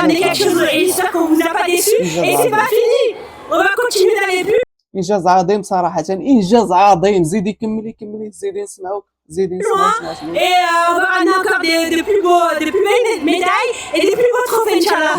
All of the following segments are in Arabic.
ramener quelque chose et j'espère qu'on vous a pas déçu. Et c'est pas fini. On va continuer dans les buts. انجاز عظيم صراحه، انجاز عظيم. زيدي كملي زيدي نسمعوك، زيدي نسمع. Et on va ramener encore des plus belles médailles et des plus beaux trophées, Inch'Allah.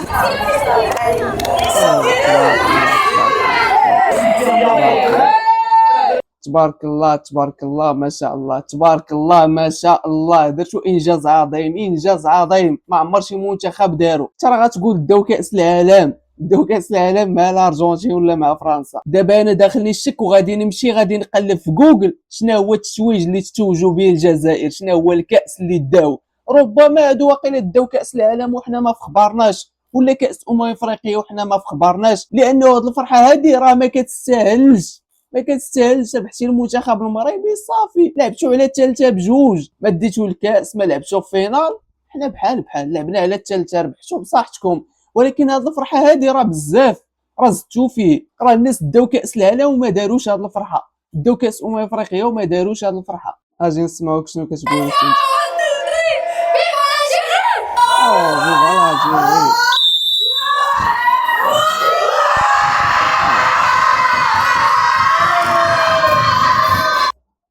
تبارك الله تبارك الله ما شاء الله تبارك الله ما شاء الله. درتو انجاز عظيم، انجاز عظيم ما عمر شي منتخب دارو. ترى غتقول داو كاس العالم، داو كاس العالم مع الارجنتين ولا مع فرنسا. دابا انا داخلني الشك وغادي نمشي غادي نقلب في جوجل شنو هو التتويج اللي تتوجوا به الجزائر، شنو هو الكاس اللي داو. ربما هادو واقيلا داو كاس العالم وحنا ما فخبرناش، ولا كاس افريقيا وحنا ما فخبرناش، لانه هاد الفرحه هادي راه ما كتستاهلش، ما كتستاهلش. ربحتي المنتخب المغربي صافي، لعبتو على 3-2، ما ديتو الكاس، ما لعبتو في فينال. حنا بحال لعبنا على 3 ربحتو بصحتكم، ولكن هاد الفرحه هادي راه بزاف، راه زدتو فيه. راه الناس داو كاس العالم وما داروش هاد الفرحه، داو كاس افريقيا وما داروش هاد الفرحه. اجي نسمعوك شنو كتقول انت.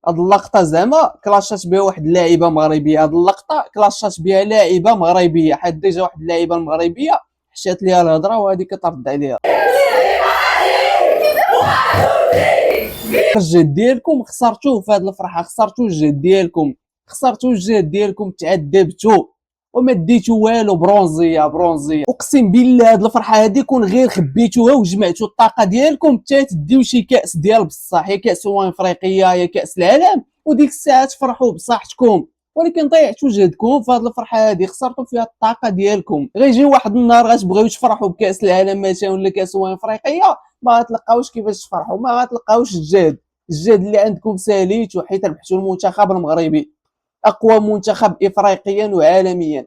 هاد اللقطه زعما كلاشات بها واحد اللاعبه مغربيه، هاد اللقطه كلاشات بها لاعبه مغربيه، حيت ديجا واحد اللاعبه المغربيه حشات ليها الهضره وهادي كترد عليها. الجهد ديالكم خسرتوه في هاد الفرحه، خسرتو الجهد ديالكم، خسرتو الجهد ديالكم، تعذبتو وما ديتو والو. برونزيه اقسم بالله هاد الفرحه هادي كون غير خبيتوها وجمعتو الطاقه ديالكم حتى تديو شي كاس ديال بصح، يا كاس افريقيا يا كاس العالم، وديك الساعه تفرحوا بصحتكم. ولكن ضيعتو جهدكم في هاد الفرحه هادي، خسرتو فيها الطاقه ديالكم. غيجي واحد النهار غتبغيو تفرحوا بكاس العالم مثلا ولا كاس افريقيا، ما غتلقاوش كيفاش تفرحوا، ما غتلقاوش الجهد اللي عندكم ساليتو، حيت ربحتو المنتخب المغربي اقوى منتخب افريقيا وعالميا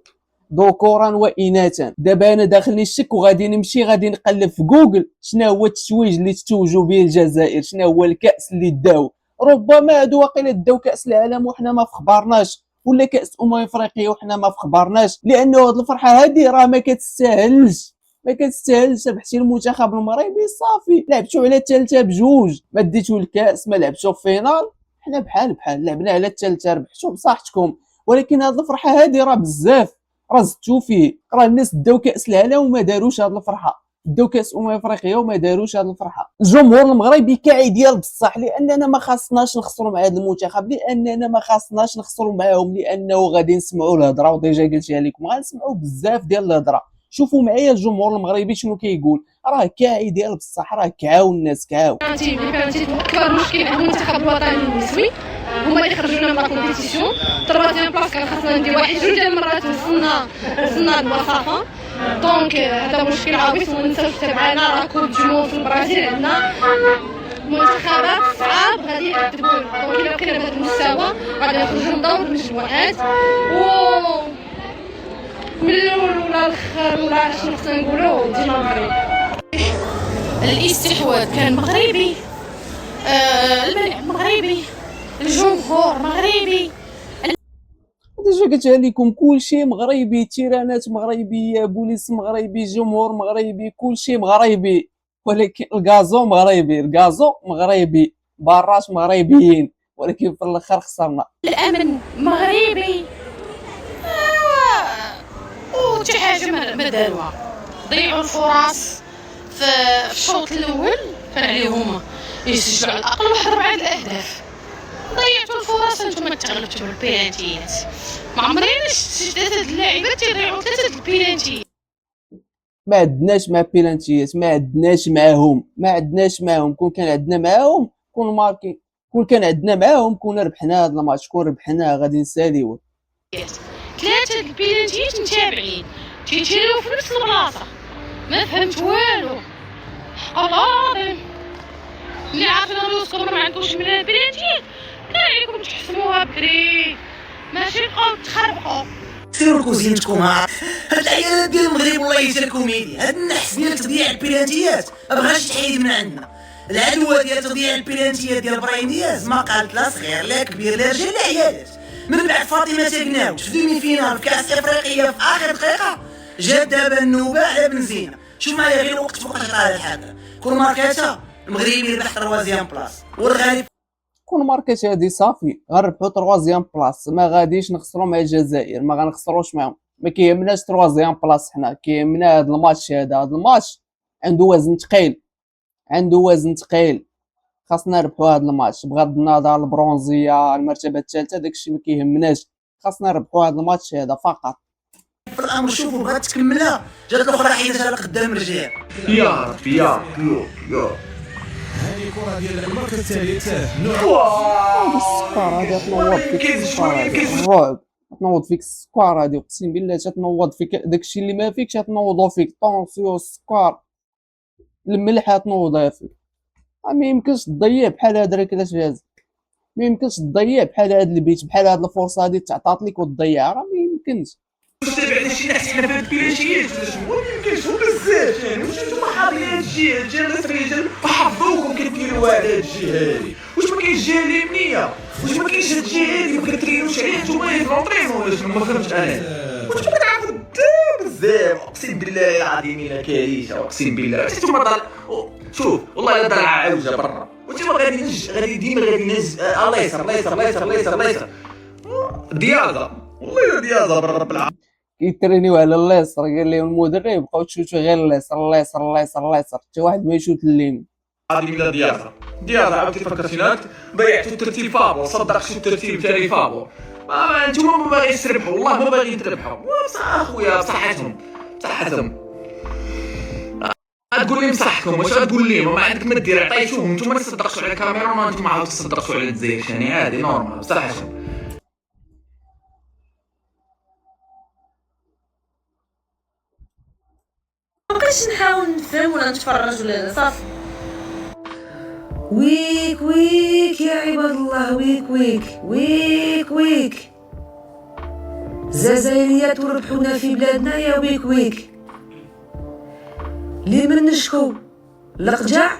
ذكورا واناثا. دابا انا داخلني الشك وغادي نمشي غادي نقلب في جوجل شنو هو التتويج اللي تتوجوا به الجزائر، شنو هو الكاس اللي داو. ربما هادو واقيلا داو كاس العالم وحنا ما فخبرناش، ولا كاس افريقيا وحنا ما فخبرناش، لانه هاد الفرحه هادي راه ما كتستاهلش، ما كتستاهلش. ربحتي المنتخب المغربي صافي، لعبتو على 3-2، ما ديتو الكاس، ما لعبتو في فينال. حنا بحال لعبنا على 3 ربحتو بصحتكم، ولكن هاد الفرحه هادي راه بزاف، راه زدتو فيه. راه الناس داو كاس العالم وما داروش هاد الفرحه، داو كاس افريقيا وما داروش هاد الفرحه. الجمهور المغربي كاعي ديال بصح، لاننا ما خاصناش نخسروا مع هذا المنتخب، لاننا ما خاصناش نخسروا معاهم، لانه غادي نسمعوا الهضره، وديجا قلتها لكم غنسمعوا بزاف ديال الهضره. شوفوا معايا الجمهور المغربي شنو كيقول، راه كاعي ديال بصح، راه كعاو الناس كعاو. اكبر مشكل عند المنتخب الوطني النسوي هما اللي خرجونا من لا كومبيتيسيون. تروازيام بلاص كان خاصنا ندير واحد جوج ديال المرات وصلنا الوصافه. دونك هذا مشكل عويص. وما ننساوش تبعنا راه كوب دو موند في البرازيل، عندنا منتخبات صعاب غادي يعذبونا. دونك الا بقينا بهذا المستوى غادي نخرجوا من دور المجموعات، و من الاول ولا الاخر ولا شنو خصنا نقولوا ديما المغرب. الاستحواذ كان مغربي، الملعب مغربي، الجمهور مغربي. ديجا قلتها لكم كلشي مغربي، تيرانات مغربيه، بوليس مغربي، جمهور مغربي، كلشي مغربي. ولكن الغازو مغربي، برات مغربيين، ولكن في الاخر خسرنا. الامن مغربي، وشي حاجه ما داروها. ضيعوا الفرص في الشوط الاول، كان عليهم يسجلوا على الاقل واحد 4 الاهداف. ضيعتوا الفرص، انتم تغلبتوا بالبينالتيات. ما عمري شفت 3 اللاعبات تيضيعوا 3 البينالتيات. ما عندناش مع بيلانتيات، ما عندناش معاهم. كون كان عندنا معاهم كون ماركي، كون كان عندنا معاهم كنا ربحنا هذا الماتش، كون ربحناه غادي نساليوه. 3 البينالتيات متابعين تيتيريو في نفس البلاصه، ما فهمت والو. الله اللي عارفين راسكم ما عندكوش من البينالتيات، كان عليكم تحسموها بكري، ماشي تبقاو تخربقوا. سيروا كوزينتكم. هاد العيالات ديال المغرب والله حتى الكوميدي، هاد النحس ديال تضييع البينالتيات ما بغاش يتحيد من عندنا. العدوى ديال تضييع البينالتيات ديال براين دياز ما قالت لا صغير لا كبير لا رجال لا عيالات. من بعد فاطمه تاكناوت في دومي فينال في كاس افريقيا في اخر دقيقه جات دابا النوبه على بنزينه. شوف معايا غير الوقت فوقاش طالع الحاكا كل ماركاتا المغربي ربح 3 بلاص والغالي كون ماركات هادي صافي غنربحو 3 بلاص، ما غاديش نخسرو مع الجزائر، ما غنخسروش معاهم، ما كيهمناش 3 بلاص، حنا كيهمنا هاد الماتش هاد الماتش عنده وزن ثقيل، عنده وزن ثقيل، خاصنا نربحو هاد الماتش بغض النظر البرونزيه المرتبه الثالثه داكشي ما كيهمناش، خاصنا نربحو هاد الماتش هذا فقط. في الامر. شوفوا بغات تكملها جات الاخرى حيدتها لها قدام الرجال. يا ربي يا ربي يا هذه الكرة ديال المركز الثالث هادي السكر هادي تنوض فيك السكر هادي الرعب، تنوض فيك السكر هادي اقسم بالله تنوض فيك داكشي اللي ما فيكش تنوضو فيك، طونسيون السكر الملح تنوضها فيك، ما يمكنش تضيع بحال هاد راه كلاش فاز، ما يمكنش تضيع بحال هاد البيت بحال هاد الفرصه هادي تعطات لك وتضيعها، راه ما يمكنش. تابعنا شي ناس حنا في هاد البلاشيات ولا شنو؟ ما يمكنش بزاف يعني. واش نتوما حاضرين هاد الجهه الجهه المصريه حفظوكم كديروا هاد الجهه هادي؟ واش ما كاينش جهه اليمنيه؟ واش ما كاينش هاد الجهه هادي ما كترينوش عليها نتوما في لونطريمون ولا شنو؟ ما فهمتش انا. واش ما كتعرفوا بزاف اقسم بالله العظيم الا كارثه اقسم بالله. نتوما شوف والله الا ضلع عوجه برا وانتوما غادي ديما غادي نهز الله يسر الله يسر الله يسر الله يسر الله يسر دياغا والله دياغا برب العالمين. كيترينيو على اليسر، قال لهم المدرب بقاو تشوتوا غير اليسر اليسر اليسر اليسر حتى واحد ما يشوت اليمين. هذه من دياغا عاودتي فكرتينا ضيعتوا الترتيب فابور صدقتوا الترتيب تاعي فابور. ما انتوما ما باغيش تربحوا والله ما باغيين تربحوا بصح اخويا بصحتهم بصحتهم. تقول لي بصحتكم واش غتقول لي ما عندك ما دير عطيتوهم انتوما ما تصدقتوا على الكاميرا وما انتوما عاود تصدقتوا على الجزائر يعني عادي نورمال بصحتهم. مابقيتش نحاول نفهم ولا نتفرج ولا لا صافي. ويك ويك يا عباد الله، ويك ويك ويك ويك الجزائريات وربحونا في بلادنا يا ويك ويك. لي من نشكو القجع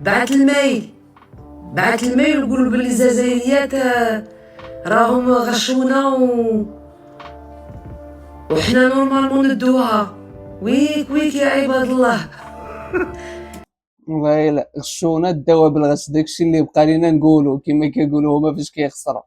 بعت المايل ويقولوا بلي الجزائريات راهم غشونا وحنا نورمالمون ندوها. ويك ويك يا عباد الله. والله الا غشونا داوها بالغش، داكشي اللي بقى لينا نقولو كما كيقولوا هما فاش كيخسروا.